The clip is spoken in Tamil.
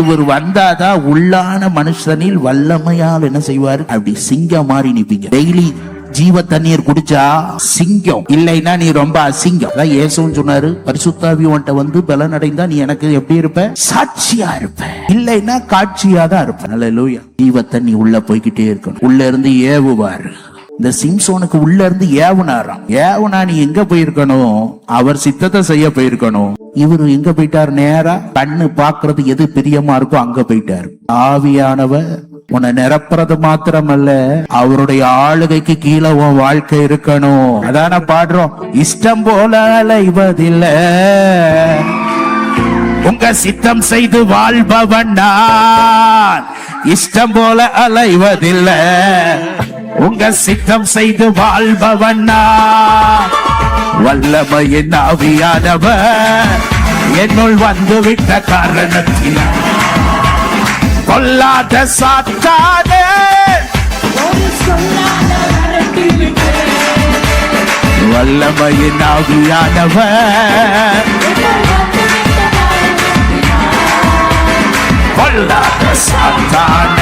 இவர் வந்தாதான் உள்ளான மனுஷனில் வல்லமையால் என்ன செய்வாரு, அப்படி சிங்கம் மாறி நிப்பீங்க. டெய்லி ஜீவ தண்ணீர் குடிச்சா சிங்கம், இல்லைன்னா நீ ரொம்ப அசிங்கம். அதான் இயேசுவும் சொன்னாரு, பரிசுத்தாவி உன்கிட்ட வந்து பலன் அடைந்தா நீ எனக்கு எப்படி இருப்ப, சாட்சியா இருப்ப, இல்லைன்னா காட்சியா தான் இருப்ப. அல்லேலூயா. ஜீவ தண்ணி உள்ள போய்கிட்டே இருக்கணும். உள்ள இருந்து ஏவுவாரு. இந்த சிம்சோனுக்கு உள்ள இருந்து ஏவுனாராம். ஏவுனா நீ எங்க போயிருக்கணும், அவர் சித்தத்தை செய்ய போயிருக்கணும். இவரு எங்க போயிட்டாரு, நேரா கண்ணு பாக்குறது எது பிரியமா இருக்கோ அங்க போயிட்டாரு. ஆவியானவர் உன்னை நிரப்புறது மாத்திரமல்ல, அவருடைய ஆளுகைக்கு கீழே உன் வாழ்க்கை இருக்கணும். அதான பாடுறோம், இஷ்டம் போல அலைவதில்ல, உங்க சித்தம் செய்து வாழ்பவன் நான். இஷ்டம் போல அலைவதில்லை, உங்க சித்தம் செய்து வாழ்பவன் நான். வல்லமையின் ஆவியானவர் என்னுள் வந்துவிட்ட காரணத்தில் கொல்லாத சாத்தானே வல்லமையின் ஆவியானவர் கொல்லாத சாத்தானே